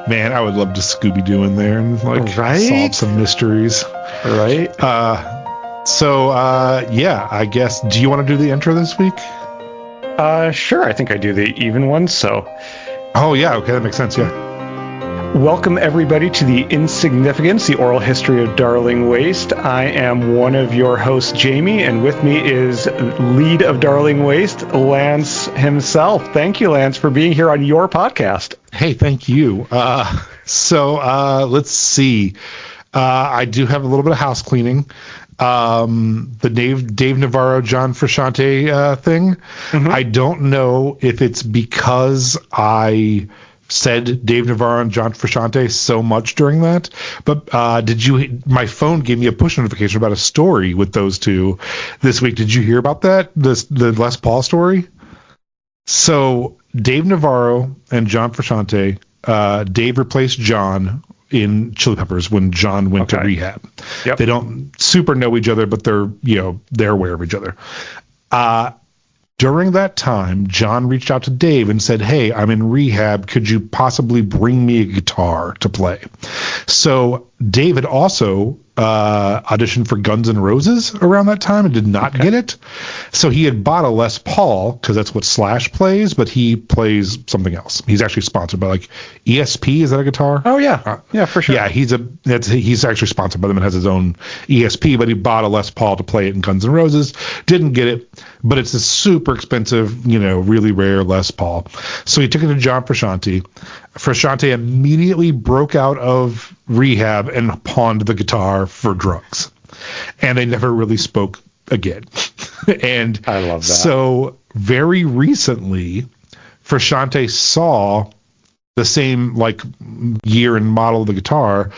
Man, I would love to Scooby-Doo in there and solve some mysteries. Right. Yeah, I guess. Do you want to do the intro this week? Sure. I think I do the even ones. So. Oh yeah. Okay, that makes sense. Yeah. Welcome everybody to the Insignificants, the oral history of Darling Waste. I am one of your hosts, Jamie, and with me is lead of Darling Waste, Lance himself. Thank you, Lance, for being here on your podcast. Hey, thank you. Let's see. I do have a little bit of house cleaning. The Dave Navarro, John Frusciante thing. Mm-hmm. I don't know if it's because I said Dave Navarro and John Frusciante so much during that, but my phone gave me a push notification about a story with those two this week. Did you hear about that? The Les Paul story? So Dave Navarro and John Frusciante, Dave replaced John in Chili Peppers when John went to rehab. Yep. They don't super know each other, but they're aware of each other. During that time, John reached out to Dave and said, "Hey, I'm in rehab. Could you possibly bring me a guitar to play?" So Dave had also auditioned for Guns N' Roses around that time and did not get it. So he had bought a Les Paul because that's what Slash plays, but he plays something else. He's actually sponsored by ESP. Is that a guitar? Oh yeah, yeah, for sure. Yeah, he's actually sponsored by them and has his own ESP, but he bought a Les Paul to play it in Guns N' Roses. Didn't get it, but it's a super expensive, really rare Les Paul. So he took it to John Frusciante. Frusciante immediately broke out of rehab and pawned the guitar for drugs. And they never really spoke again. And I love that. So very recently, Frusciante saw the same year and model of the guitar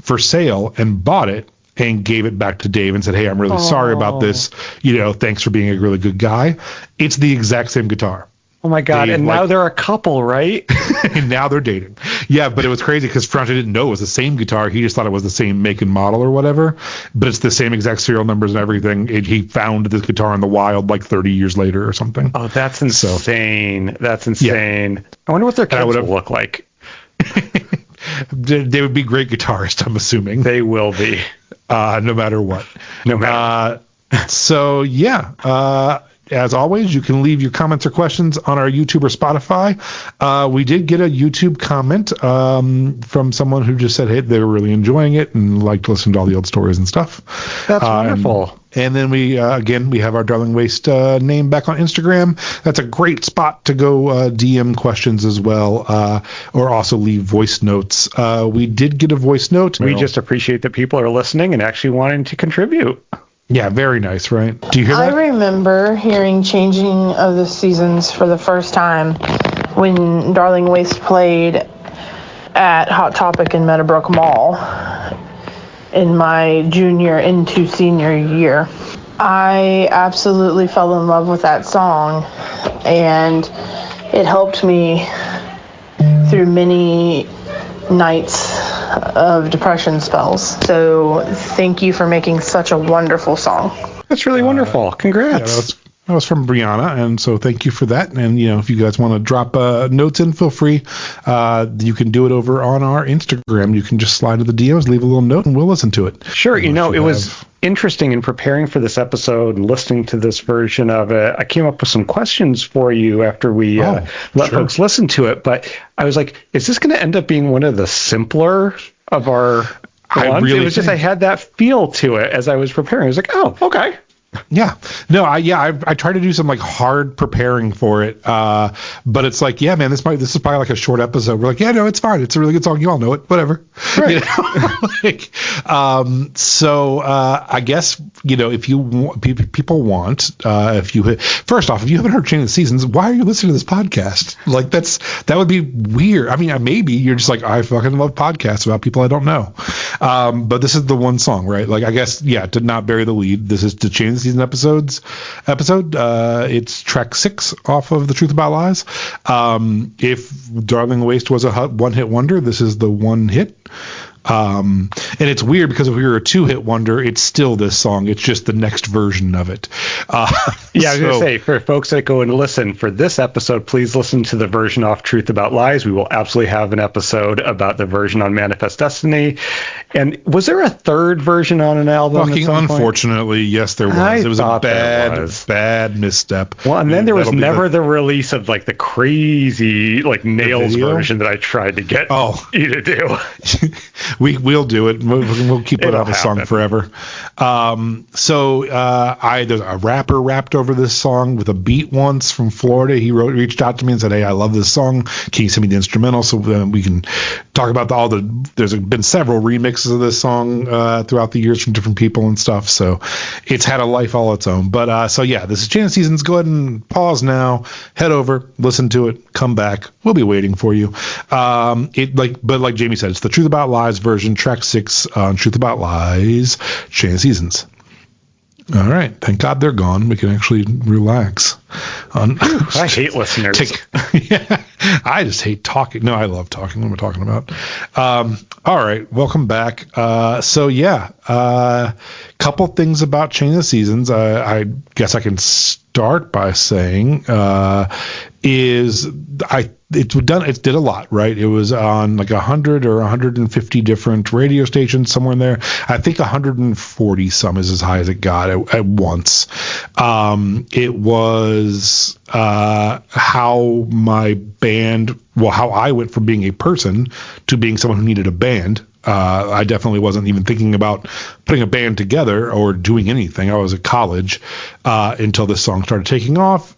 for sale and bought it and gave it back to Dave and said, "Hey, I'm really sorry about this. Thanks for being a really good guy." It's the exact same guitar. Oh my God. Dave, and now they're a couple, right? And now they're dating. Yeah, but it was crazy because Frusciante didn't know it was the same guitar. He just thought it was the same make and model or whatever. But it's the same exact serial numbers and everything. He found this guitar in the wild 30 years later or something. Oh, that's insane. That's insane. Yeah. I wonder what their kids will look like. They would be great guitarists, I'm assuming. They will be. No matter what. No matter As always, you can leave your comments or questions on our YouTube or Spotify. We did get a YouTube comment from someone who just said, hey, they were really enjoying it and liked to listen to all the old stories and stuff. That's wonderful. And then we have our Darling Waste name back on Instagram. That's a great spot to go DM questions as well, or also leave voice notes. We did get a voice note. We just appreciate that people are listening and actually wanting to contribute. Yeah, very nice, right? Do you hear that? I remember hearing Changing of the Seasons for the first time when Darling Waste played at Hot Topic in Meadowbrook Mall in my junior into senior year. I absolutely fell in love with that song, and it helped me through many nights of depression spells. So thank you for making such a wonderful song. That's really wonderful. Congrats. Yeah, that was from Breeanna, and so thank you for that. And if you guys want to drop notes in, feel free. You can do it over on our Instagram. You can just slide to the DMs, leave a little note, and we'll listen to it. Sure. It was interesting in preparing for this episode and listening to this version of it. I came up with some questions for you after we let folks listen to it. But I was like, is this going to end up being one of the simpler of our ones? I had that feel to it as I was preparing. I was like, oh, okay. Yeah. No, I tried to do some hard preparing for it. But it's man, this is probably a short episode. We're yeah, no, it's fine. It's a really good song. You all know it. Whatever. Right. I guess, if you want, people want, first off, if you haven't heard Chain of the Seasons, why are you listening to this podcast? That would be weird. I mean, maybe you're just I fucking love podcasts about people I don't know. But this is the one song, right? I guess, to not bury the lead, this is to Chain of the Season episode. It's track 6 off of The Truth About Lies. If Darling Waste was a one-hit wonder, this is the one hit. And it's weird because if we were a 2-hit wonder, it's still this song. It's just the next version of it. Yeah, I was going to say, for folks that go and listen for this episode, please listen to the version off Truth About Lies. We will absolutely have an episode about the version on Manifest Destiny. And was there a third version on an album? Unfortunately, yes, there was. It was a bad misstep. Well, and then there was never the release of like the crazy like Nails version that I tried to get you to do. We'll do it. We'll keep it on the song forever. There's a rapper rapped over this song with a beat once from Florida. He reached out to me and said, "Hey, I love this song. Can you send me the instrumental so we can talk about there's been several remixes of this song throughout the years from different people and stuff. So it's had a life all its own. But this is Chain of Seasons. Go ahead and pause now. Head over, listen to it, come back. We'll be waiting for you. But like Jamie said, it's the Truth About Lies version, track 6 on Truth About Lies, Chain of Seasons. All right. Thank God they're gone. We can actually relax. I hate listeners. I just hate talking. No, I love talking. What am I talking about? All right. Welcome back. Couple things about Chain of Seasons. I guess I can start by saying it did a lot, right? It was on like 100 or 150 different radio stations, somewhere in there. I think 140 some is as high as it got at once. It was how I went from being a person to being someone who needed a band. I definitely wasn't even thinking about putting a band together or doing anything. I was at college until this song started taking off.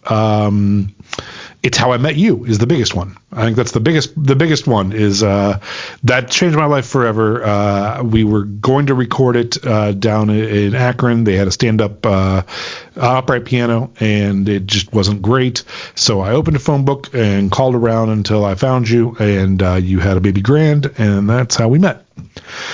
It's How I Met You is the biggest one. I think that's the biggest one is that changed my life forever. We were going to record it down in Akron. They had a stand-up upright piano, and it just wasn't great. So I opened a phone book and called around until I found you, and you had a baby grand, and that's how we met.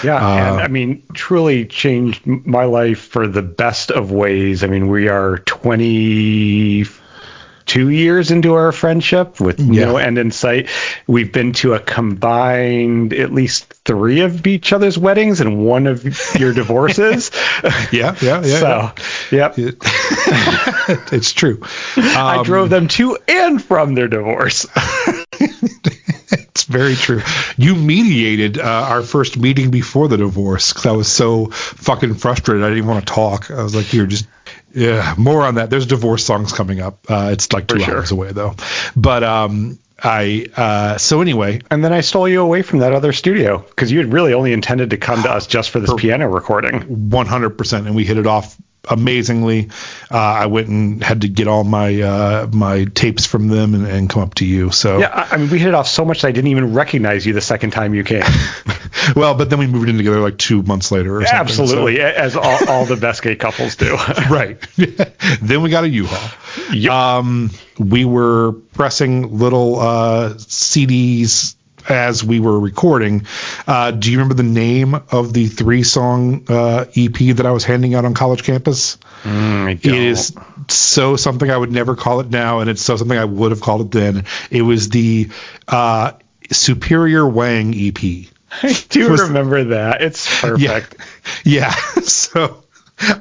Yeah, and I mean, truly changed my life for the best of ways. I mean, we are 22 years into our friendship with no end in sight. We've been to a combined at least 3 of each other's weddings and 1 of your divorces. Yeah. So, yep. It's true. I drove them to and from their divorce. It's very true. You mediated our first meeting before the divorce because I was so fucking frustrated. I didn't even want to talk. I was like, more on that. There's divorce songs coming up. It's like 2 hours away though. But so anyway. And then I stole you away from that other studio because you had really only intended to come to us just for this piano recording. 100%. And we hit it off amazingly. I went and had to get all my tapes from them and come up to you. So yeah, I mean, we hit it off so much that I didn't even recognize you the second time you came. Well, but then we moved in together like 2 months later or something. Absolutely, so. As all the best gay couples do. Right. Then we got a U-Haul. Yep. We were pressing little CDs as we were recording. Do you remember the name of the 3-song EP that I was handing out on college campus? I don't. It is so something I would never call it now, and it's so something I would have called it then. It was the Superior Wang EP. I do remember that. It's perfect. Yeah. So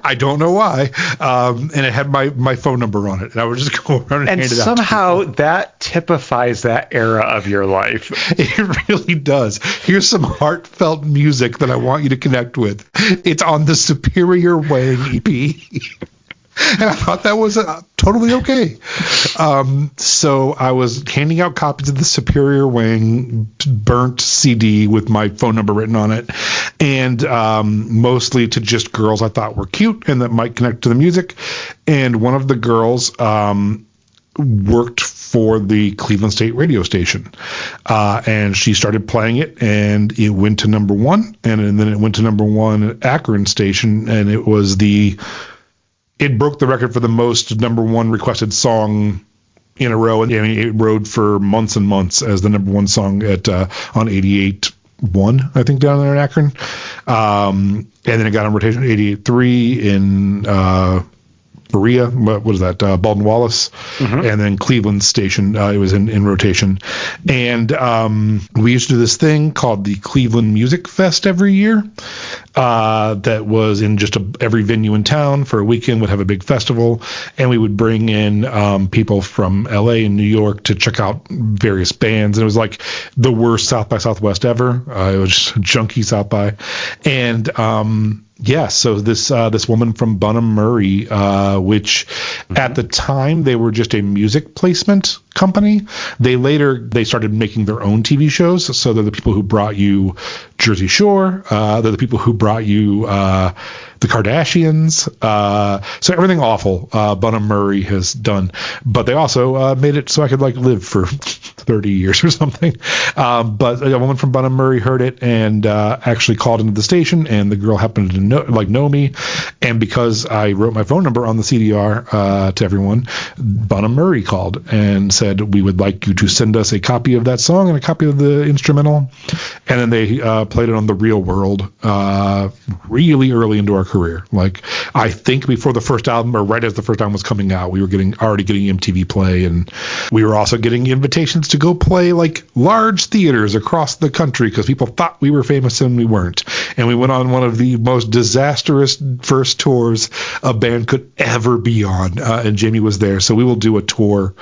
I don't know why. And it had my phone number on it. And I would just go around and hand it out. And somehow that typifies that era of your life. It really does. Here's some heartfelt music that I want you to connect with. It's on the Superior Wang EP. And I thought that was totally okay. So I was handing out copies of the Superior Wang burnt CD with my phone number written on it, and mostly to just girls I thought were cute and that might connect to the music. And one of the girls worked for the Cleveland State radio station, and she started playing it, and it went to number 1, and then it went to number 1 at Akron station, and it broke the record for the most number 1 requested song in a row. And I mean, it rode for months and months as the number 1 song on 88.1, I think, down there in Akron. And then it got on rotation 88.3 in Berea, what was that? Baldwin Wallace, and then Cleveland Station. It was in rotation. And we used to do this thing called the Cleveland Music Fest every year. That was in just every venue in town for a weekend, would have a big festival, and we would bring in people from LA and New York to check out various bands. And it was like the worst South by Southwest ever. It was just junky South by. And so this woman from Bunham Murray, which at the time they were just a music placement company. They started making their own TV shows. So they're the people who brought you Jersey Shore. They're the people who brought you the Kardashians. So everything awful Bunham Murray has done. But they also made it so I could live for 30 years or something. But a woman from Bunham Murray heard it and actually called into the station, and the girl happened to know me. And because I wrote my phone number on the CDR to everyone, Bunham Murray called and said, we would like you to send us a copy of that song and a copy of the instrumental. And then they played it on The Real World really early into our career. I think before the first album, or right as the first album was coming out, we were already getting MTV Play, and we were also getting invitations to go play large theaters across the country because people thought we were famous and we weren't. And we went on one of the most disastrous first tours a band could ever be on, and Jamie was there. So we will do a tour.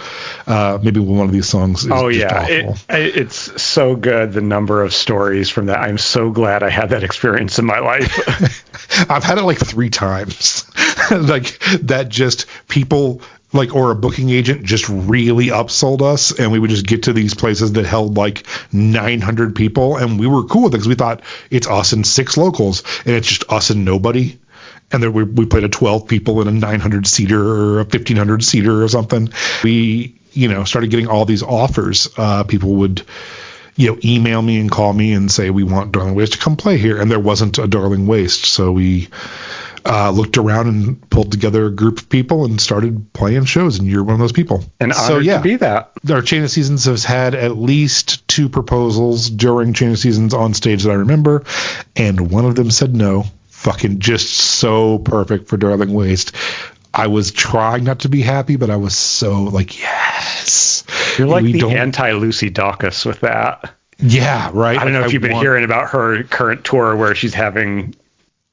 Maybe one of these songs is awful. It's so good, the number of stories from that. I'm so glad I had that experience in my life. I've had it 3 times. That just people or a booking agent just really upsold us, and we would just get to these places that held 900 people, and we were cool with it because we thought it's us and 6 locals, and it's just us and nobody. And then we played a 12 people in a 900 seater or a 1500 seater or something. We started getting all these offers. People would email me and call me and say, we want Darling Waste to come play here. And there wasn't a Darling Waste. So we looked around and pulled together a group of people and started playing shows. And you're one of those people. And honored to be that. Our Chain of Seasons has had at least 2 proposals during Chain of Seasons on stage that I remember. And one of them said no. Fucking just so perfect for Darling Waste. I was trying not to be happy, but I was so yes. You're like the anti-Lucy Dacus with that. Yeah, right. I don't know if you've been hearing about her current tour where she's having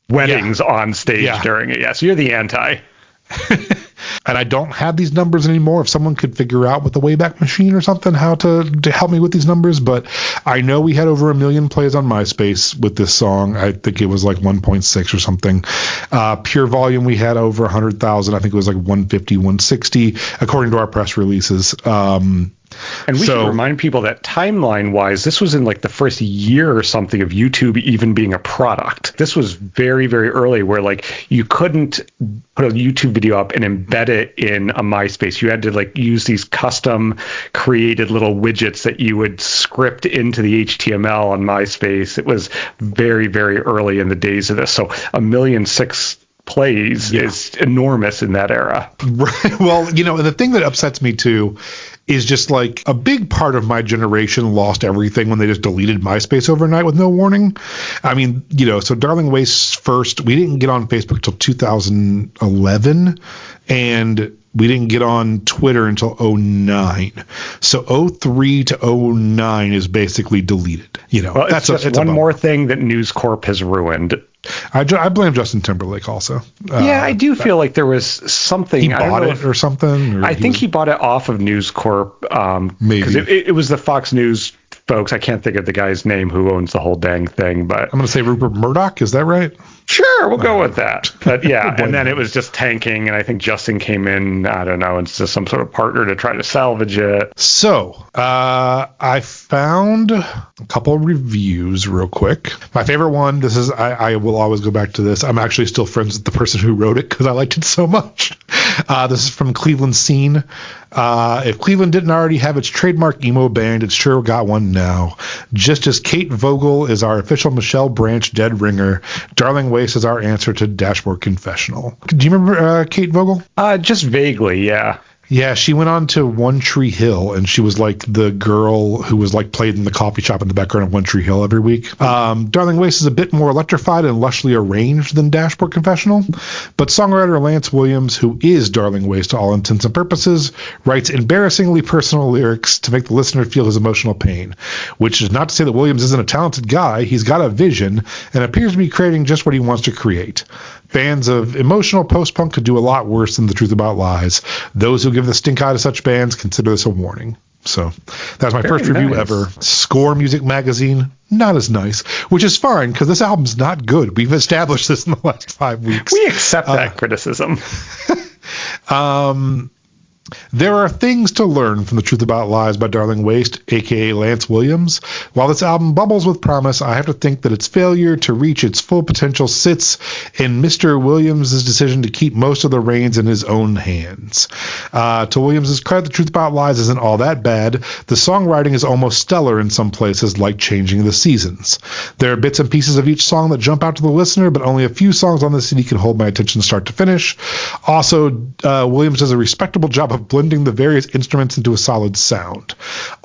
weddings on stage during it. Yeah, so you're the anti. And I don't have these numbers anymore. If someone could figure out with the Wayback Machine or something how to help me with these numbers, but I know we had over 1 million plays on MySpace with this song. I think it was 1.6 or something. Pure volume, we had over 100,000. I think it was 150, 160, according to our press releases. And we should remind people that timeline-wise, this was in the first year or something of YouTube even being a product. This was very, very early where you couldn't put a YouTube video up and embed it in a MySpace. You had to use these custom created little widgets that you would script into the HTML on MySpace. It was very, very early in the days of this. So 1.6 million plays is enormous in that era. Right. Well, the thing that upsets me too is just a big part of my generation lost everything when they just deleted MySpace overnight with no warning. I mean, so Darling Waste first, we didn't get on Facebook till 2011, and we didn't get on Twitter until 2009. So 03 to 2009 is basically deleted. Well, that's just one more thing that News Corp has ruined. I blame Justin Timberlake also. I do feel like there was something. He bought it or something. I think he bought it off of News Corp. Maybe. Because it was the Fox News folks. I can't think of the guy's name who owns the whole dang thing, but I'm going to say Rupert Murdoch. Is that right? Sure, we'll go with that. But yeah, and then it was just tanking, and I think Justin came in, I don't know, it's just some sort of partner to try to salvage it. So I found a couple of reviews real quick. My favorite one, I will always go back to this. I'm actually still friends with the person who wrote it because I liked it so much. This is from Cleveland Scene. If Cleveland didn't already have its trademark emo band, it sure got one now. Just as Kate Vogel is our official Michelle Branch dead ringer, Darling Waste is our answer to Dashboard Confessional. Do you remember Kate Vogel? Just vaguely, yeah. Yeah, she went on to One Tree Hill, and she was like the girl who was like played in the coffee shop in the background of One Tree Hill every week. Darling Waste is a bit more electrified and lushly arranged than Dashboard Confessional, but songwriter Lance Williams, who is Darling Waste to all intents and purposes, writes embarrassingly personal lyrics to make the listener feel his emotional pain, which is not to say that Williams isn't a talented guy. He's got a vision and appears to be creating just what he wants to create. Fans of emotional post-punk could do a lot worse than The Truth About Lies. Those who give the stink eye to such bands consider this a warning. So that's my first review ever. Score Music Magazine, not as nice, which is fine because this album's not good. We've established this in the last 5 weeks. We accept that criticism. There are things to learn from The Truth About Lies by Darling Waste, a.k.a. Lance Williams. While this album bubbles with promise, I have to think that its failure to reach its full potential sits in Mr. Williams' decision to keep most of the reins in his own hands. To Williams' credit, The Truth About Lies isn't all that bad. The songwriting is almost stellar in some places, like Changing the Seasons. There are bits and pieces of each song that jump out to the listener, but only a few songs on the CD can hold my attention start to finish. Also, Williams does a respectable job of blending the various instruments into a solid sound.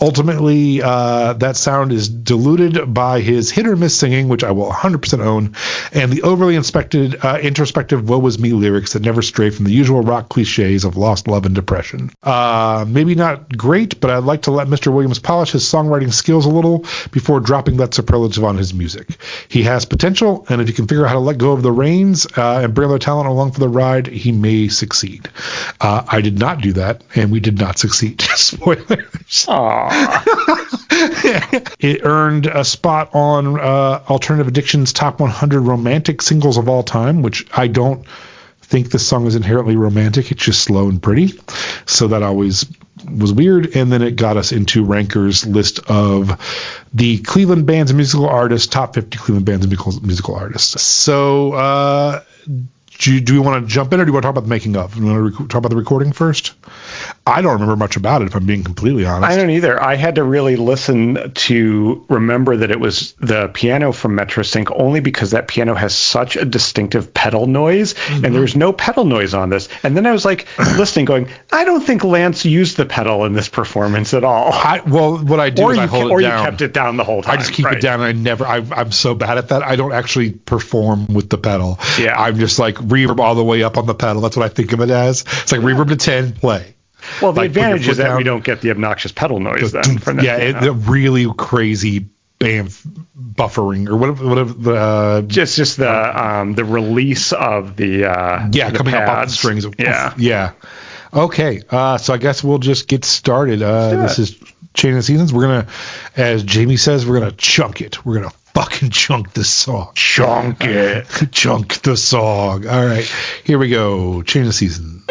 Ultimately, that sound is diluted by his hit or miss singing, which I will 100% own, and the overly introspective woe is me lyrics that never stray from the usual rock cliches of lost love and depression. Maybe not great, but I'd like to let Mr. Williams polish his songwriting skills a little before dropping that superlative on his music. He has potential, and if he can figure out how to let go of the reins and bring other talent along for the ride, he may succeed. I did not do that, and we did not succeed. Spoilers. It earned a spot on Alternative Addiction's Top 100 Romantic Singles of All Time, which I don't think this song is inherently romantic. It's just slow and pretty. So that always was weird. And then it got us into Ranker's list of the Cleveland Bands and Musical Artists, Top 50 Cleveland Bands and Musical Artists. So, do we want to jump in, or do you want to talk about the making of? You want to talk about the recording first? I don't remember much about it, if I'm being completely honest. I don't either. I had to really listen to remember that it was the piano from Metrosync, only because that piano has such a distinctive pedal noise, and there's no pedal noise on this. And then I was like listening, going, I don't think Lance used the pedal in this performance at all. What I do is I hold it down. Or you kept it down the whole time. I just keep it down, and I'm so bad at that. I don't actually perform with the pedal. Yeah. I'm just like reverb all the way up on the pedal. That's what I think of it as. It's like reverb to 10, play. Well, the advantage is that we don't get the obnoxious pedal noise then. From that, the really crazy buffering or whatever the just the release of the coming pads. up off the strings. Yeah. Okay, so I guess we'll just get started. This is Chain of Seasons. We're gonna, as Jamie says, we're gonna chunk it. We're gonna fucking chunk this song. Chunk it. Chunk the song. All right, here we go. Chain of Seasons.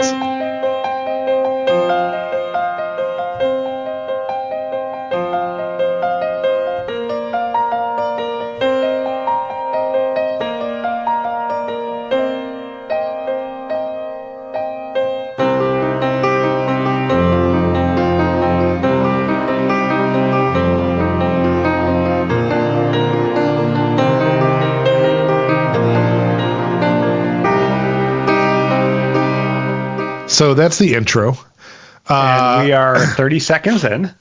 So that's the intro. And we are 30 seconds in.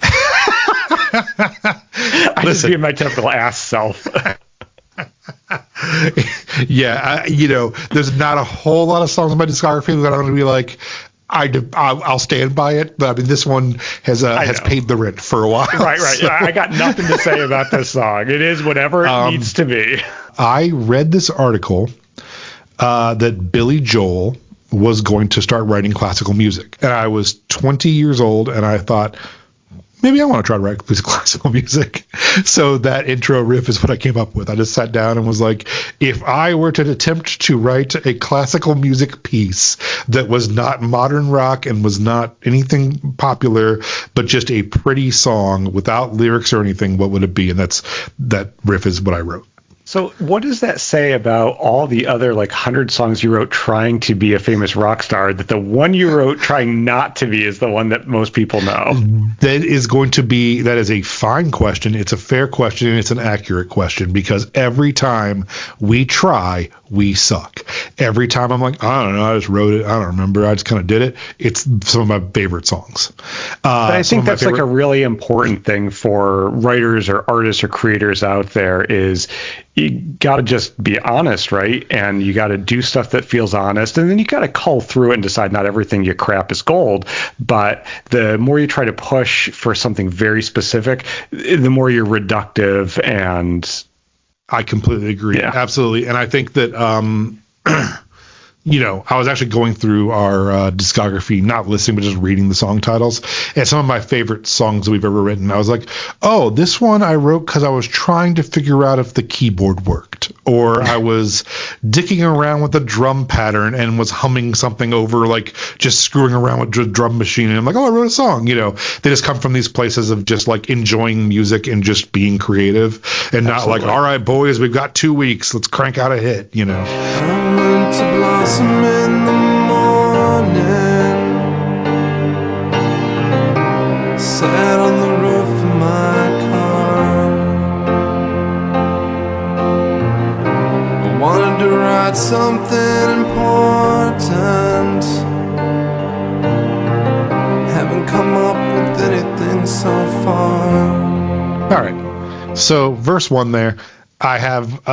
I just give my typical ass self. There's not a whole lot of songs in my discography that I'm going to be like, I'll stand by it. But I mean, this one has paid the rent for a while. Right. So. I got nothing to say about this song. It is whatever it needs to be. I read this article that Billy Joel was going to start writing classical music. And I was 20 years old, and I thought, maybe I want to try to write classical music. So that intro riff is what I came up with. I just sat down and was like, if I were to attempt to write a classical music piece that was not modern rock and was not anything popular, but just a pretty song without lyrics or anything, what would it be? And that riff is what I wrote. So what does that say about all the other 100 songs you wrote trying to be a famous rock star, that the one you wrote trying not to be is the one that most people know? That is a fine question. It's a fair question, and it's an accurate question, because every time we try, we suck. Every time I'm like, I don't know, I just wrote it, I don't remember, I just kind of did it. It's some of my favorite songs. But I think that's a really important thing for writers or artists or creators out there is you got to just be honest, right? And you got to do stuff that feels honest. And then you got to cull through it and decide not everything you crap is gold. But the more you try to push for something very specific, the more you're reductive. And I completely agree. Yeah. Absolutely. And I think that, I was actually going through our discography, not listening, but just reading the song titles. And some of my favorite songs that we've ever written, I was like, oh, this one I wrote because I was trying to figure out if the keyboard worked. Or I was dicking around with the drum pattern and was humming something over, just screwing around with the drum machine. And I'm like, oh, I wrote a song. They just come from these places of just enjoying music and just being creative, and not all right, boys, we've got 2 weeks. Let's crank out a hit, I want to blossom in the morning, sat on the roof of my car. I wanted to write something important, haven't come up with anything so far. All right, so verse 1 there. I have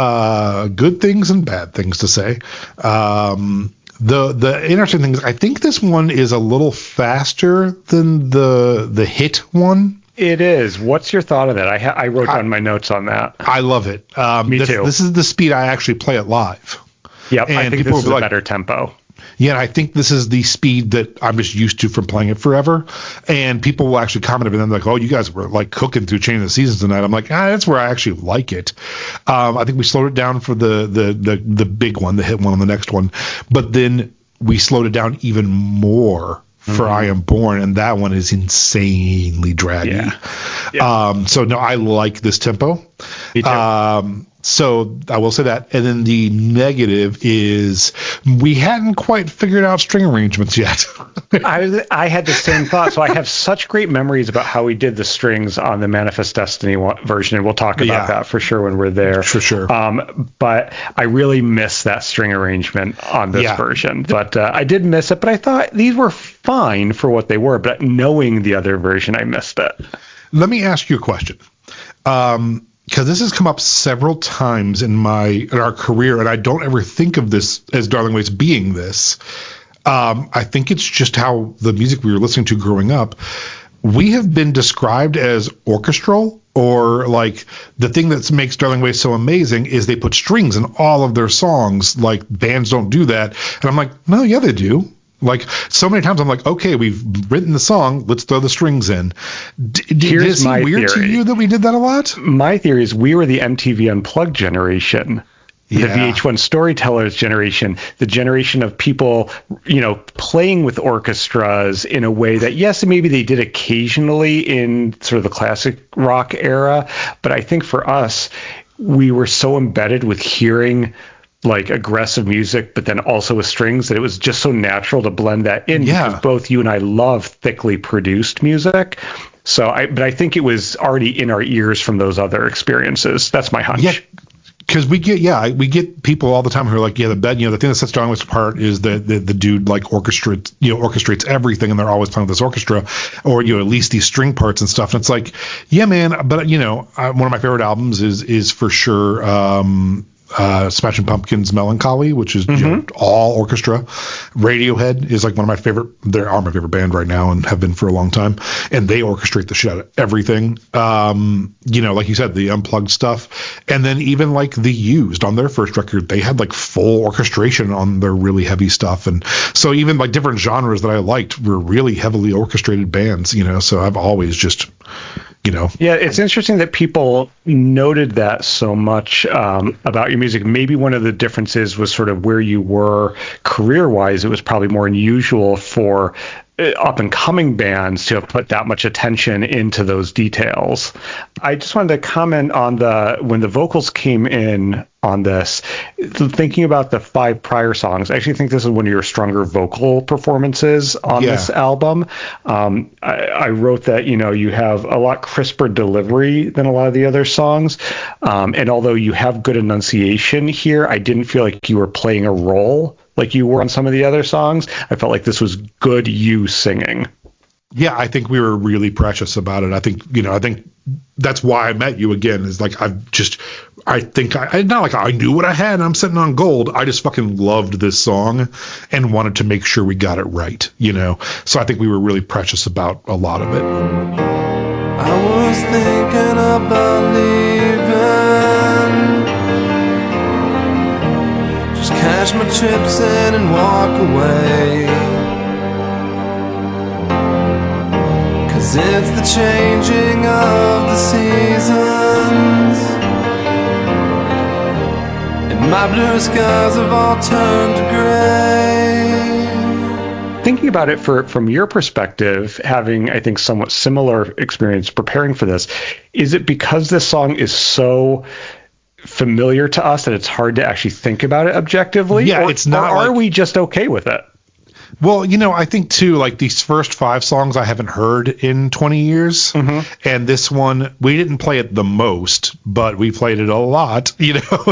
good things and bad things to say. The interesting thing is, I think this one is a little faster than the hit one. It is. What's your thought of that? I wrote down my notes on that. I love it. Me too. This is the speed I actually play it live. Yep, and I think this is a better tempo. Yeah, I think this is the speed that I'm just used to from playing it forever. And people will actually comment and they're oh, you guys were cooking through Chain of the Seasons tonight. I'm like, that's where I actually like it. I think we slowed it down for the big one, the hit one on the next one. But then we slowed it down even more for I Am Born, and that one is insanely draggy. Yeah. So no, I like this tempo. Me too. So I will say that. And then the negative is we hadn't quite figured out string arrangements yet. I had the same thought. So I have such great memories about how we did the strings on the Manifest Destiny version, and we'll talk about that for sure when we're there. For sure. But I really miss that string arrangement on this version. But I did miss it, but I thought these were fine for what they were. But knowing the other version, I missed it. Let me ask you a question. Because this has come up several times in our career, and I don't ever think of this as Darling Waste being this. I think it's just how the music we were listening to growing up. We have been described as orchestral, or the thing that makes Darling Waste so amazing is they put strings in all of their songs. Bands don't do that. And I'm like, no, yeah, they do. So many times I'm like, okay, we've written the song, let's throw the strings in. Did it seem weird to you that we did that a lot? My theory is we were the MTV Unplugged generation, the VH1 Storytellers generation, the generation of people, playing with orchestras in a way that, yes, maybe they did occasionally in sort of the classic rock era, but I think for us, we were so embedded with hearing aggressive music, but then also with strings, that it was just so natural to blend that in. Yeah. Because both you and I love thickly produced music. So but I think it was already in our ears from those other experiences. That's my hunch. Yeah. Because we get people all the time who are like, the thing that sets Darling Waste apart is the dude orchestrates everything, and they're always playing with this orchestra, or at least these string parts and stuff. And it's like, yeah, man, but one of my favorite albums is for sure Smashing Pumpkins' Melancholy, which is all orchestra. Radiohead is one of my favorite. They are my favorite band right now and have been for a long time, and they orchestrate the shit out of everything. Like you said, the unplugged stuff, and then even the Used on their first record, they had full orchestration on their really heavy stuff, and so even different genres that I liked were really heavily orchestrated bands. So I've always just Yeah, it's interesting that people noted that so much about your music. Maybe one of the differences was sort of where you were career-wise. It was probably more unusual for up and coming bands to have put that much attention into those details. I just wanted to comment on when the vocals came in on this, thinking about the 5 prior songs. I actually think this is one of your stronger vocal performances on this album. I wrote that, you have a lot crisper delivery than a lot of the other songs. And although you have good enunciation here, I didn't feel like you were playing a role like you were on some of the other songs. I felt like this was good you singing. Yeah, I think we were really precious about it. I think that's why I met you again. Is like I not like I knew what I had and I'm sitting on gold. I just fucking loved this song and wanted to make sure we got it right, So I think we were really precious about a lot of it. I was thinking about leaving, just cash my chips in and walk away. 'Cause it's the changing of the seasons, and my blue skies have all turned to gray. Thinking about it from your perspective, having, I think, somewhat similar experience preparing for this, is it because this song is so familiar to us that it's hard to actually think about it objectively? Yeah, it's not. Or are we just okay with it? Well, I think too, like these first 5 songs I haven't heard in 20 years. And this one, we didn't play it the most, but we played it a lot,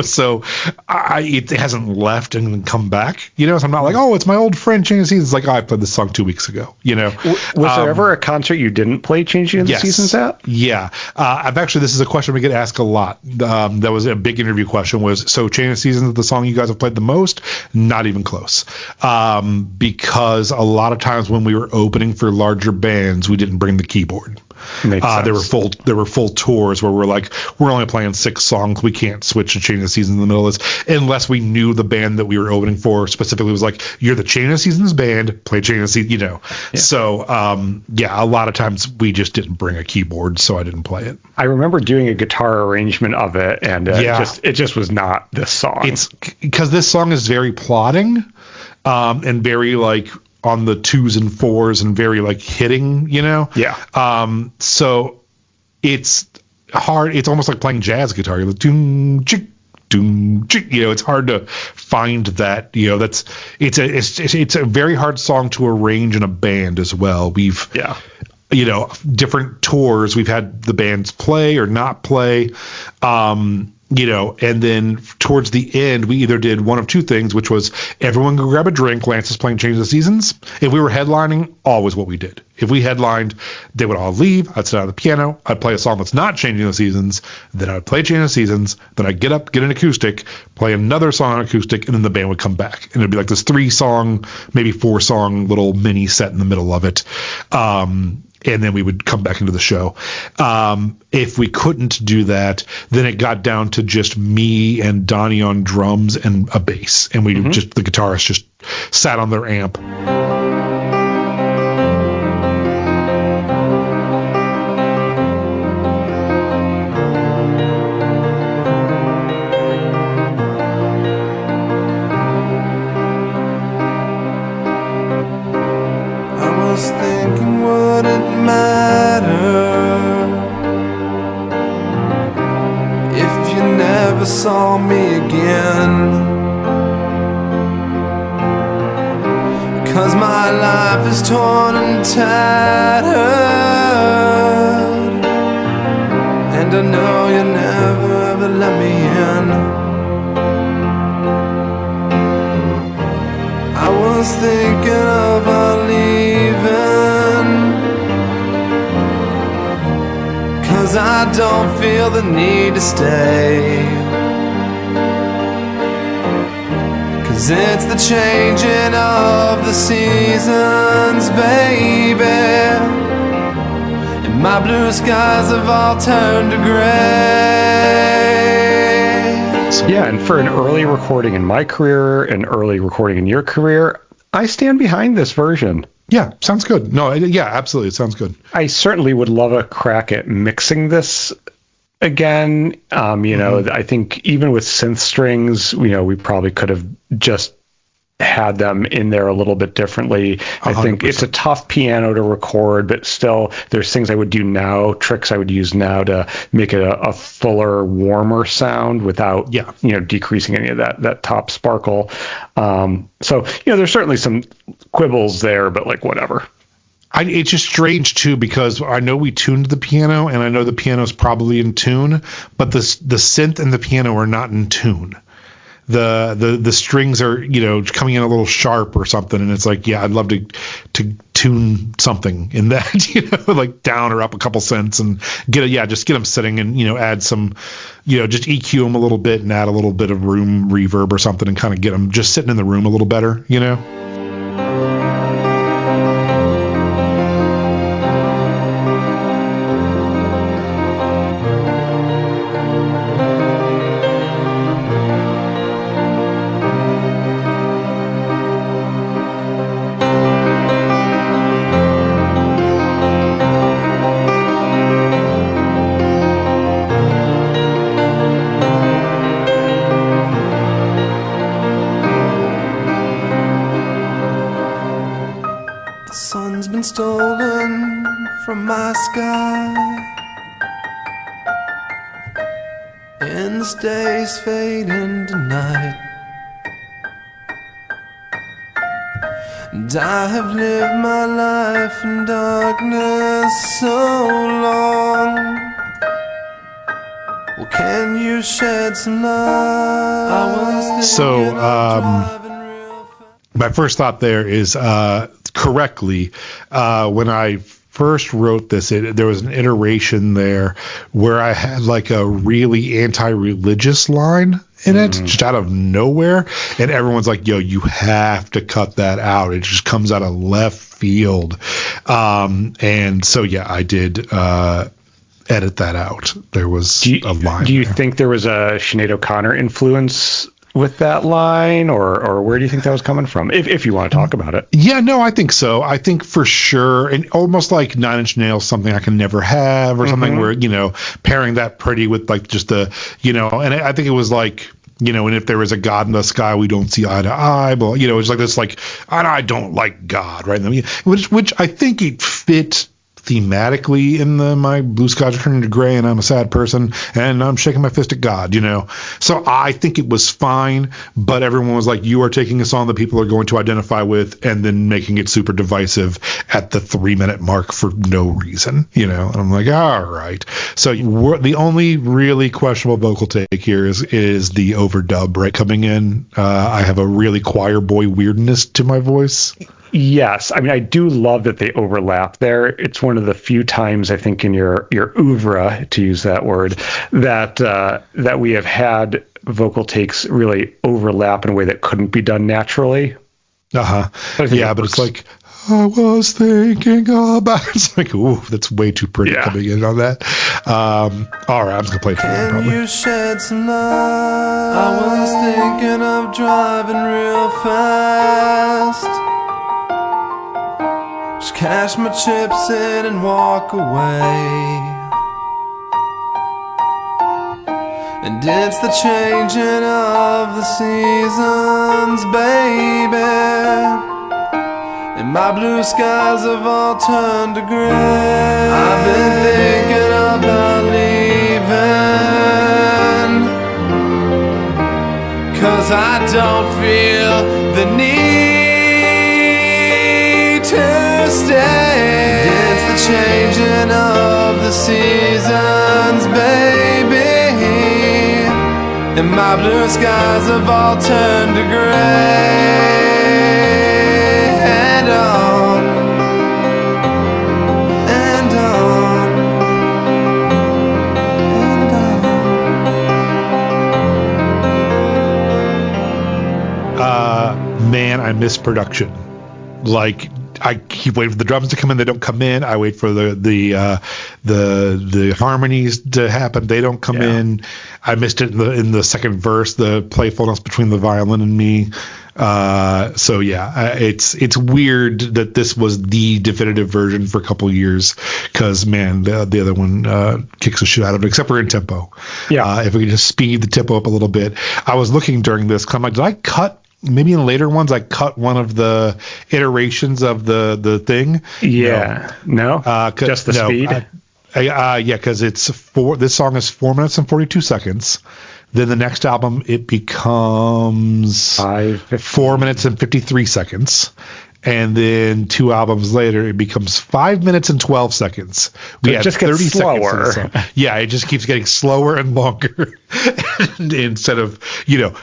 so it hasn't left and come back, so I'm not like, oh, it's my old friend Changing the Seasons. It's like, oh, I played this song 2 weeks ago, Was there ever a concert you didn't play Changing the Seasons at? Yeah. This is a question we get asked a lot. That was a big interview question so Changing the Seasons is the song you guys have played the most? Not even close. Because a lot of times when we were opening for larger bands, we didn't bring the keyboard. There were full tours where we're like, we're only playing 6 songs. We can't switch to Chain of Seasons in the middle of this unless we knew the band that we were opening for specifically was like, you're the Chain of Seasons band, play Chain of Seasons, Yeah. So, a lot of times we just didn't bring a keyboard, so I didn't play it. I remember doing a guitar arrangement of it, and it just was not this song. It's because this song is very plodding, and very like on the 2s and 4s and very like hitting, Yeah. So it's hard. It's almost like playing jazz guitar. You're like, doom, chick, doom, chick. It's hard to find that. It's a very hard song to arrange in a band as well. We've different tours. We've had the bands play or not play. And then towards the end, we either did one of 2 things, which was everyone go grab a drink. Lance is playing Change the Seasons. If we were headlining, always what we did. If we headlined, they would all leave. I'd sit on the piano. I'd play a song that's not Changing the Seasons. Then I would play Change the Seasons. Then I'd get up, get an acoustic, play another song on acoustic, and then the band would come back. And it'd be like this 3-song, maybe 4-song little mini set in the middle of it. And then we would come back into the show. If we couldn't do that, then it got down to just me and Donnie on drums and a bass. And we the guitarist just sat on their amp. Thinking would it matter if you never saw me again? 'Cause my life is torn and tattered, and I know you never ever let me in. I was thinking of our leaving, 'cause I don't feel the need to stay. 'Cause it's the changing of the seasons, baby, and my blue skies have all turned to gray. Yeah, and for an early recording in my career, an early recording in your career, I stand behind this version. Yeah, sounds good. No, absolutely. It sounds good. I certainly would love a crack at mixing this again. I think even with synth strings, we probably could have just had them in there a little bit differently. I 100%. think it's a tough piano to record, but still there's things I would do now, tricks I would use now to make it a fuller, warmer sound without, decreasing any of that top sparkle. So, there's certainly some quibbles there, but like whatever. It's just strange too, because I know we tuned the piano and I know the piano's probably in tune, but the synth and the piano are not in tune. The strings are, coming in a little sharp or something. And it's like, I'd love to tune something in that, like down or up a couple cents and just get them sitting and, add some, just EQ them a little bit and add a little bit of room reverb or something and kind of get them just sitting in the room a little better, The sun's been stolen from my sky, and this day's fading to night. And I have lived my life in darkness so long. Well, can you shed some light? My first thought there is correctly, when I first wrote this, there was an iteration there where I had like a really anti-religious line in it, just out of nowhere, and everyone's like, yo, you have to cut that out. It just comes out of left field. And so, I did edit that out. There was a line. Do you think there was a Sinead O'Connor influence with that line, or where do you think that was coming from, if you want to talk about it? Yeah, no, I think so. I think for sure, and almost like Nine Inch Nails, Something I Can Never Have, or something where, pairing that pretty with like just the, and I think it was like, and if there was a God in the sky, we don't see eye to eye, but, it's like this, like, I don't like God, right? Which I think it fit thematically in my blue skies are turning to gray and I'm a sad person and I'm shaking my fist at God, So I think it was fine, but everyone was like, you are taking a song that people are going to identify with and then making it super divisive at the 3-minute mark for no reason, And I'm like, all right. So the only really questionable vocal take here is the overdub, right? Coming in, I have a really choir boy weirdness to my voice. Yes. I mean, I do love that they overlap there. It's one of the few times I think in your oeuvre, to use that word, that we have had vocal takes really overlap in a way that couldn't be done naturally. Yeah, but it's like, I was thinking about it. It's like, ooh, that's way too pretty coming in on that. All right, I'm just going to play it for you, probably. Can you shed some light? I was thinking of driving real fast. Just cash my chips in and walk away. And it's the changing of the seasons, baby. And my blue skies have all turned to gray. I've been thinking about leaving, 'cause I don't feel the need to stay. It's the changing of the seasons, baby. And my blue skies have all turned to gray. And on, and on, and on. Man, I miss production. Like, I keep waiting for the drums to come in. They don't come in. I wait for the harmonies to happen. They don't come in. I missed it in the second verse, the playfulness between the violin and me. It's weird that this was the definitive version for a couple of years, because man, the other one kicks the shit out of it, except for in tempo. If we could just speed the tempo up a little bit. I was looking during this, 'cause I'm like, did I cut maybe in later ones I cut one of the iterations of the thing. Yeah. No. Just the speed. Yeah, because this song is 4 minutes and 42 seconds. Then the next album it becomes 4 minutes and 53 seconds. And then 2 albums later, it becomes 5 minutes and 12 seconds. We had just gets 30 slower. Seconds. Yeah, it just keeps getting slower and longer. And instead of,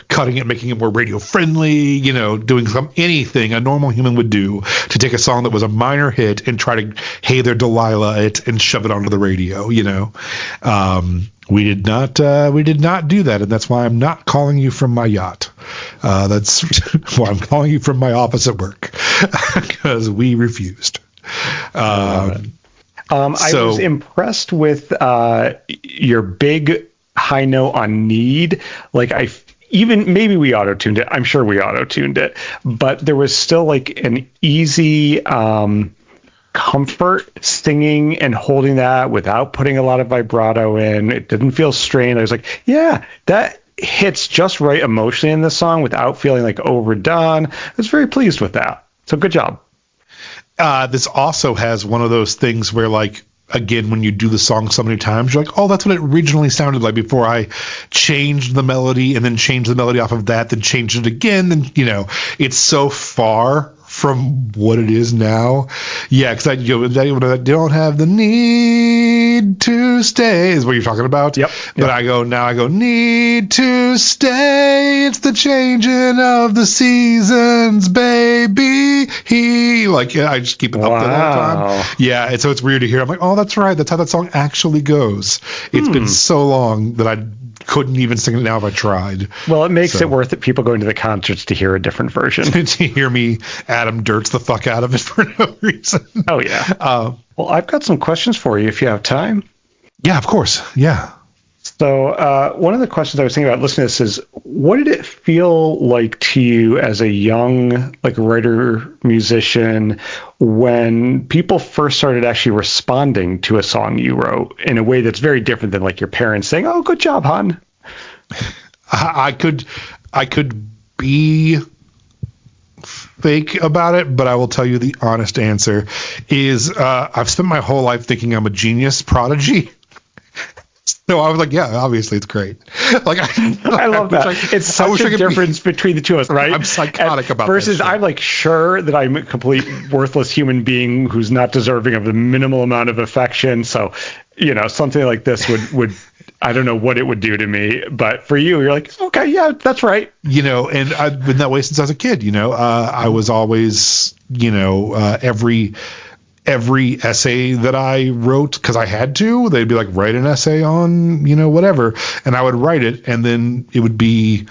cutting it, making it more radio friendly, doing anything a normal human would do to take a song that was a minor hit and try to Hey There Delilah it and shove it onto the radio, We did not do that, and that's why I'm not calling you from my yacht. That's why I'm calling you from my office at work, because we refused. I was impressed with your big high note on need. Like maybe we auto-tuned it. I'm sure we auto-tuned it, but there was still like an easy comfort singing and holding that without putting a lot of vibrato in. It didn't feel strained. I was like, yeah, that hits just right emotionally in this song without feeling like overdone. I was very pleased with that. So good job. This also has one of those things where, like, again, when you do the song so many times, you're like, oh, that's what it originally sounded like before I changed the melody and then changed the melody off of that, then changed it again. Then, it's so far from what it is now. Yeah, because I don't have the need to stay is what you're talking about. Yep. But I go need to stay. It's the changing of the seasons, baby. I just keep it up there all the time. Yeah, and so it's weird to hear. I'm like, oh, that's right. That's how that song actually goes. It's been so long that I couldn't even sing it now if I tried. Well, it makes it worth it. People going to the concerts to hear a different version. To hear me Adam Dirts the fuck out of it for no reason. Oh, yeah. Well, I've got some questions for you if you have time. Yeah, of course. Yeah. So one of the questions I was thinking about listening to this is, what did it feel like to you as a young writer, musician, when people first started actually responding to a song you wrote in a way that's very different than your parents saying, oh, good job, hon? I could be fake about it, but I will tell you the honest answer is I've spent my whole life thinking I'm a genius prodigy. So I was like, yeah, obviously it's great. I love that. It's such a difference between the two of us, right? I'm psychotic about versus that. I'm sure that I'm a complete worthless human being who's not deserving of the minimal amount of affection. So, something like this would I don't know what it would do to me, but for you, you're like, okay, yeah, that's right. And I've been that way since I was a kid. I was always, every essay that I wrote, because I had to, they'd be like, write an essay on, whatever. And I would write it, and then it would be,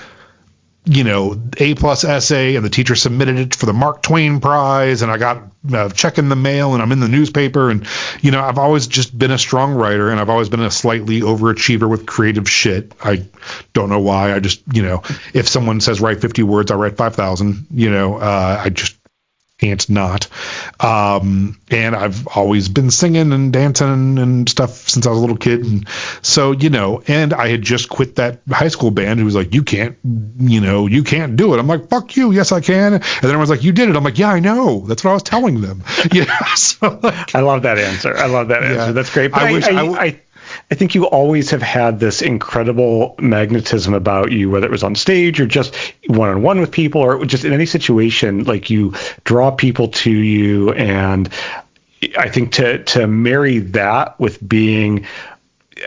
A+ essay, and the teacher submitted it for the Mark Twain Prize, and I got a check in the mail, and I'm in the newspaper. And, I've always just been a strong writer, and I've always been a slightly overachiever with creative shit. I don't know why. I just, if someone says write 50 words, I write 5,000, I just can't not. And I've always been singing and dancing and stuff since I was a little kid. And so, and I had just quit that high school band who was like, you can't do it. I'm like, fuck you. Yes, I can. And then everyone's like, you did it. I'm like, yeah, I know. That's what I was telling them. So, I love that answer. Yeah. That's great. But I think you always have had this incredible magnetism about you, whether it was on stage or just one-on-one with people or just in any situation, you draw people to you. And I think to marry that with being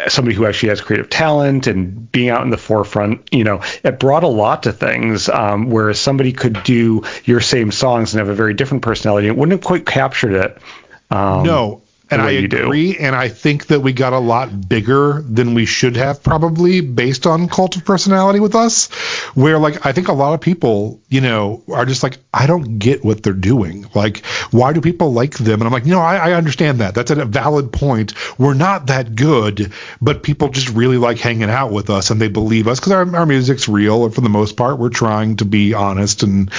somebody who actually has creative talent and being out in the forefront, it brought a lot to things, whereas somebody could do your same songs and have a very different personality. It wouldn't have quite captured it. No. And I agree, and I think that we got a lot bigger than we should have, probably, based on cult of personality with us, where, I think a lot of people, are just like, I don't get what they're doing. Why do people like them? And I'm like, I understand that. That's a valid point. We're not that good, but people just really like hanging out with us, and they believe us, because our music's real, and for the most part, we're trying to be honest and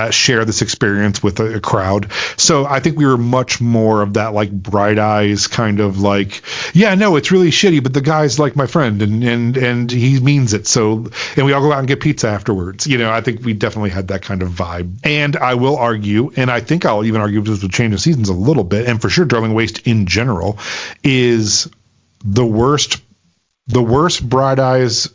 share this experience with a crowd. So I think we were much more of that like bright eyes kind of like, yeah, no, it's really shitty, but the guy's like my friend and he means it. So, and we all go out and get pizza afterwards. You know, I think we definitely had that kind of vibe. And I will argue, and I think I'll even argue this with Change of Seasons a little bit, and for sure Darling Waste in general is the worst Bright Eyes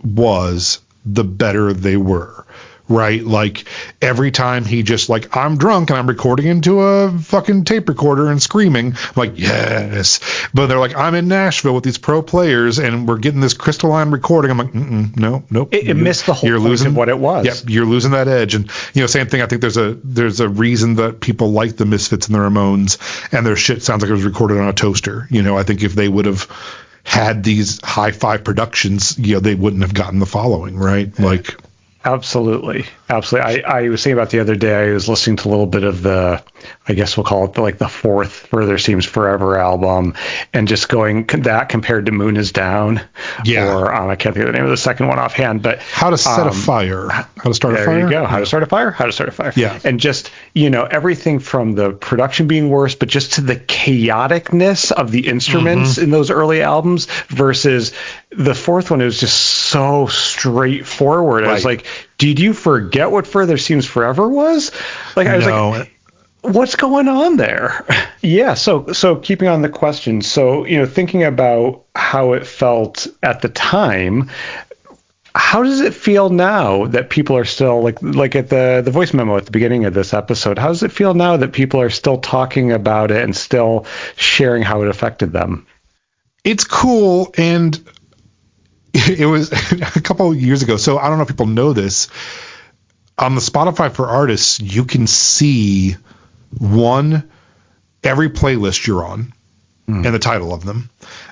was, the better they were. Right? Like every time he just like, I'm drunk and I'm recording into a fucking tape recorder and screaming, I'm like, yes. But they're like, I'm in Nashville with these pro players and we're getting this crystalline recording. I'm like, nope. It missed the whole point of what it was. Yep, you're losing that edge. And, you know, same thing. I think there's a reason that people like the Misfits and the Ramones and their shit sounds like it was recorded on a toaster. You know, I think if they would have had these hi-fi productions, you know, they wouldn't have gotten the following, right? Like, Absolutely. I was thinking about the other day, I was listening to a little bit of the, I guess we'll call it the fourth Further Seems Forever album, and just going that compared to Moon Is Down. Yeah. Or I can't think of the name of the second one offhand, but How to Set a Fire. How to Start a Fire. There you go. How to Start a Fire. How to Start a Fire. Yeah. And just, you know, everything from the production being worse, but just to the chaoticness of the instruments in those early albums versus the fourth one. It was just so straightforward. I was like, did you forget what Further Seems Forever was? Like, I was like, what's going on there? Yeah. So keeping on the question. So, you know, thinking about how it felt at the time, how does it feel now that people are still like at the voice memo at the beginning of this episode? How does it feel now that people are still talking about it and still sharing how it affected them? It's cool. And it was a couple of years ago. So I don't know if people know this. On the Spotify for Artists, you can see every playlist you're on and the title of them.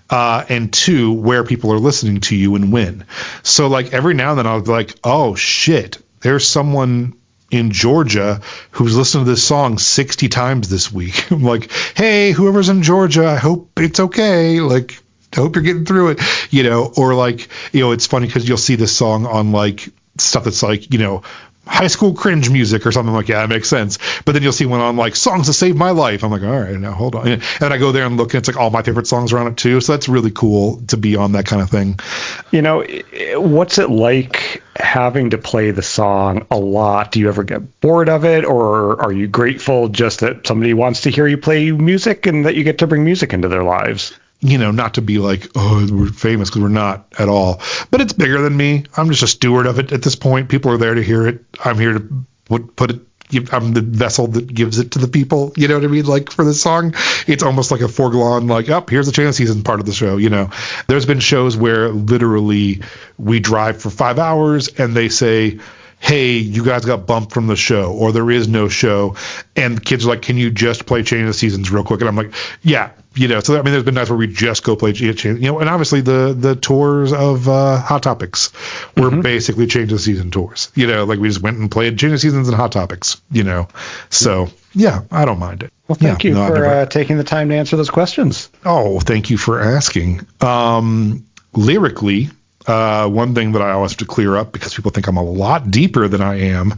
And two, where people are listening to you and when. So like every now and then I'll be like, oh shit, there's someone in Georgia who's listened to this song 60 times this week. I'm like, hey, whoever's in Georgia, I hope it's okay. Like, I hope you're getting through it, you know, or like, you know, it's funny because you'll see this song on like stuff that's like, you know, high school cringe music or something like, yeah, that makes sense. But then you'll see one on like songs that saved my life. I'm like, all right, now hold on. And I go there and look, and it's like all my favorite songs are on it too. So that's really cool to be on that kind of thing. You know, what's it like having to play the song a lot? Do you ever get bored of it, or are you grateful just that somebody wants to hear you play music and that you get to bring music into their lives? You know, not to be like, oh, we're famous, because we're not at all. But it's bigger than me. I'm just a steward of it at this point. People are there to hear it. I'm here to put it. I'm the vessel that gives it to the people. You know what I mean? Like for this song, it's almost like a foregone, like, oh, here's the Change of Seasons part of the show. You know, there's been shows where literally we drive for 5 hours and they say, hey, you guys got bumped from the show, or there is no show. And kids are like, can you just play Change of the Seasons real quick? And I'm like, yeah, you know, so I mean, there's been nights where we just go play Change, you know, and obviously the tours of Hot Topics were basically Change of the Season tours, you know, like we just went and played Change of Seasons and Hot Topics, you know, so yeah, I don't mind it. Well, thank you for taking the time to answer those questions. Oh, thank you for asking. Lyrically, one thing that I always have to clear up because people think I'm a lot deeper than I am.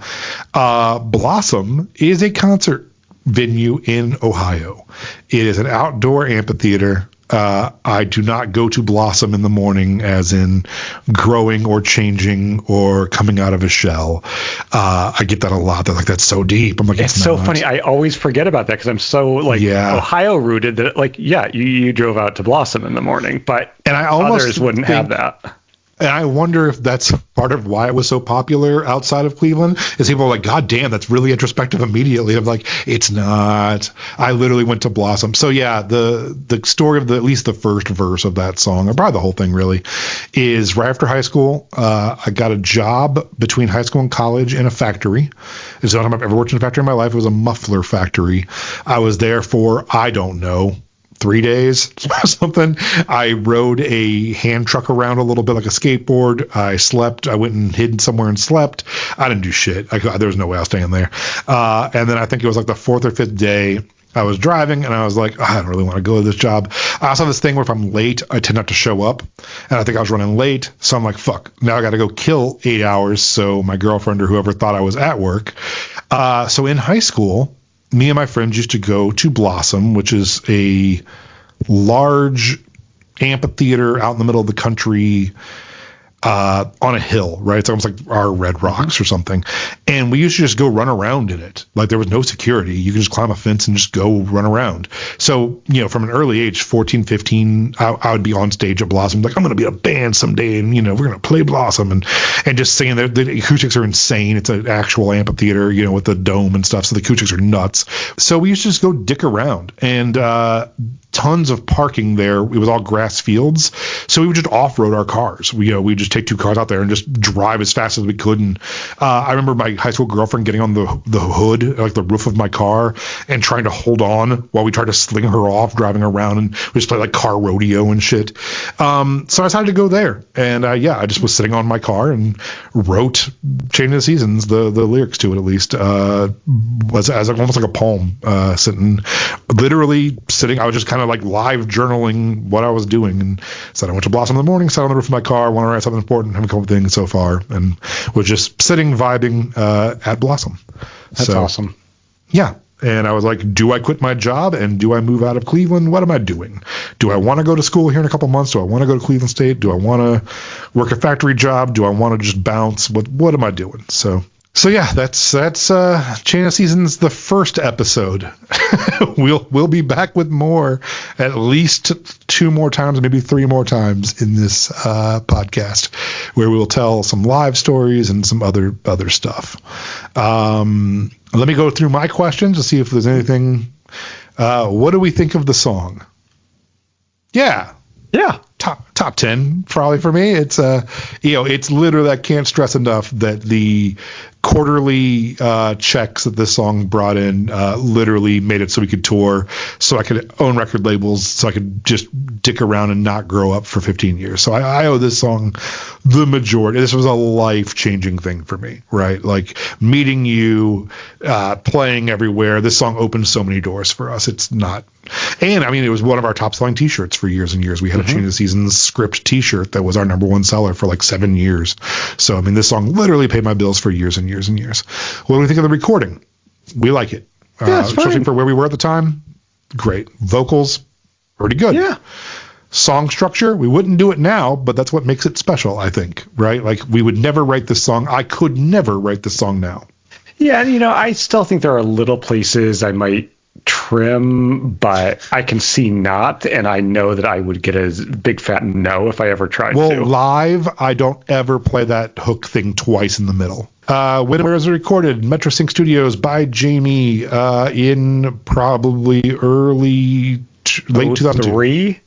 Blossom is a concert venue in Ohio. It is an outdoor amphitheater. I do not go to Blossom in the morning as in growing or changing or coming out of a shell. I get that a lot. They're like, that's so deep. I'm like, it's so funny. I always forget about that because I'm so like Ohio rooted that like, yeah, you drove out to Blossom in the morning, but and I almost others wouldn't have that. And I wonder if that's part of why it was so popular outside of Cleveland, is people are like, God damn, that's really introspective immediately. I'm like, it's not. I literally went to Blossom. So yeah, the story of at least the first verse of that song, or probably the whole thing really, is right after high school, I got a job between high school and college in a factory. It's the only time I've ever worked in a factory in my life. It was a muffler factory. I was there for, I don't know, 3 days or something. I rode a hand truck around a little bit like a skateboard. I slept. I went and hid somewhere and slept. I didn't do shit. There was no way I was staying there. And then I think it was like the 4th or 5th day I was driving and I was like, I don't really want to go to this job. I also have this thing where if I'm late, I tend not to show up. And I think I was running late. So I'm like, fuck, now I got to go kill 8 hours. So my girlfriend or whoever thought I was at work. So in high school, me and my friends used to go to Blossom, which is a large amphitheater out in the middle of the country, on a hill, right? It's almost like our Red Rocks or something. And we used to just go run around in it. Like there was no security. You could just climb a fence and just go run around. So, from an early age, 14, 15, I would be on stage at Blossom. Like, I'm going to be in a band someday and, we're going to play Blossom and just singing. The acoustics are insane. It's an actual amphitheater, with the dome and stuff. So the acoustics are nuts. So we used to just go dick around and, tons of parking there. It was all grass fields. So we would just off-road our cars. We just take 2 cars out there and just drive as fast as we could. And I remember my high school girlfriend getting on the hood, like the roof of my car, and trying to hold on while we tried to sling her off driving around, and we just played like car rodeo and shit. So I decided to go there. And I just was sitting on my car and wrote Chain of the Seasons, the lyrics to it at least, was as almost like a poem, literally sitting. I was just kind of like live journaling what I was doing, and said I went to Blossom in the morning, sat on the roof of my car, want to write something important, haven't come up with things so far, and was just sitting vibing at Blossom. That's awesome. Yeah. And I was like, do I quit my job and do I move out of Cleveland? What am I doing? Do I want to go to school here in a couple months? Do I want to go to Cleveland State? Do I want to work a factory job? Do I want to just bounce? What am I doing? So yeah, that's Chain of Seasons, the first episode. We'll be back with more, at least 2 more times, maybe 3 more times in this podcast, where we will tell some live stories and some other stuff. Let me go through my questions to see if there's anything. What do we think of the song? Yeah. Top 10 probably for me. It's it's literally, I can't stress enough that the quarterly checks that this song brought in literally made it so we could tour, so I could own record labels, so I could just dick around and not grow up for 15 years. So I owe this song the majority. This was a life-changing thing for me, right? Like meeting you, playing everywhere. This song opened so many doors for us. It's not. And I mean, it was one of our top-selling T-shirts for years and years. We had a Chain of the Seasons script T-shirt that was our number 1 seller for like 7 years. So I mean, this song literally paid my bills for years and years and years. What do we think of the recording? We like it. Especially for where we were at the time. Great. Vocals, pretty good. Yeah. Song structure, we wouldn't do it now, but that's what makes it special, I think, right? Like, we would never write this song. I could never write this song now. Yeah, I still think there are little places I might trim, but I can see not, and I know that I would get a big fat no if I ever tried to. Well, live, I don't ever play that hook thing twice in the middle. Where was it recorded? Metro Sync Studios by Jamie in probably late 2003.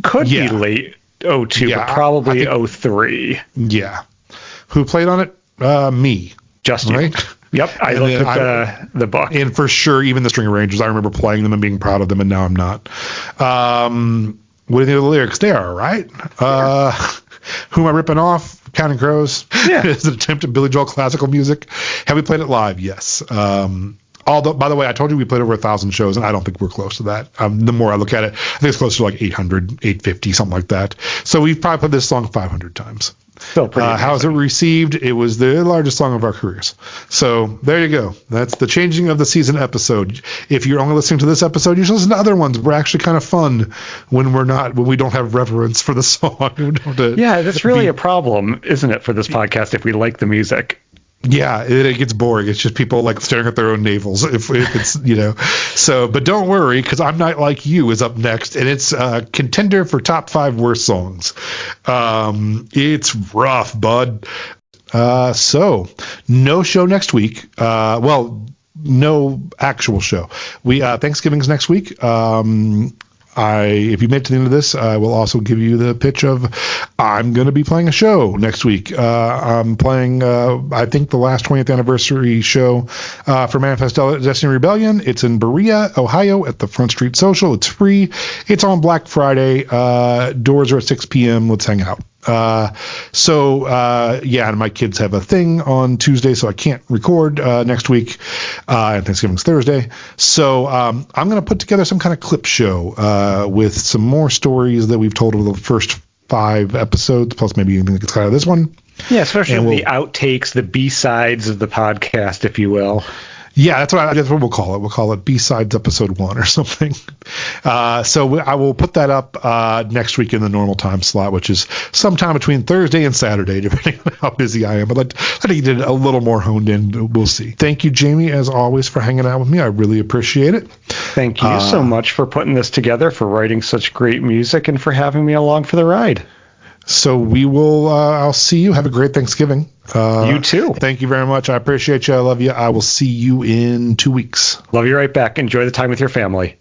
Could be late 02, but probably 03. Yeah. Who played on it? Me. Just you. Right? Yep. I looked at the book. And for sure, even the string arrangers, I remember playing them and being proud of them, and now I'm not. What do you think of the lyrics? They are all right. Who am I ripping off? Counting Crows. Yeah. It's an attempt at Billy Joel classical music. Have we played it live? Yes. Although, by the way, I told you we played over 1,000 shows, and I don't think we're close to that. The more I look at it, I think it's close to like 800, 850, something like that. So we've probably played this song 500 times. Still pretty how is it received? It was the largest song of our careers. So there you go. That's the Changing of the Season episode. If you're only listening to this episode, you should listen to other ones. We're actually kind of fun when we don't have reverence for the song. Yeah, that's really a problem, isn't it, for this podcast if we like the music? Yeah, it gets boring. It's just people like staring at their own navels. If it's, So, but don't worry, because I'm Not Like You is up next, and it's a contender for top 5 worst songs. It's rough, bud. So no show next week. No actual show. Thanksgiving's next week. If you made it to the end of this, I will also give you the pitch of I'm going to be playing a show next week. I'm playing, I think, the last 20th anniversary show for Manifest Destiny Rebellion. It's in Breeanna, Ohio at the Front Street Social. It's free. It's on Black Friday. Doors are at 6 p.m. Let's hang out. And my kids have a thing on Tuesday, so I can't record next week, and Thanksgiving's Thursday. So I'm going to put together some kind of clip show with some more stories that we've told over the first 5 episodes, plus maybe anything that gets out of this one. Yeah, especially the outtakes, the B-sides of the podcast, if you will. Yeah, that's what we'll call it. We'll call it B-Sides Episode 1 or something. So I will put that up next week in the normal time slot, which is sometime between Thursday and Saturday, depending on how busy I am. But I think you did a little more honed in. We'll see. Thank you, Jamie, as always, for hanging out with me. I really appreciate it. Thank you so much for putting this together, for writing such great music, and for having me along for the ride. So we will, I'll see you. Have a great Thanksgiving. You too. Thank you very much. I appreciate you. I love you. I will see you in 2 weeks. Love you right back. Enjoy the time with your family.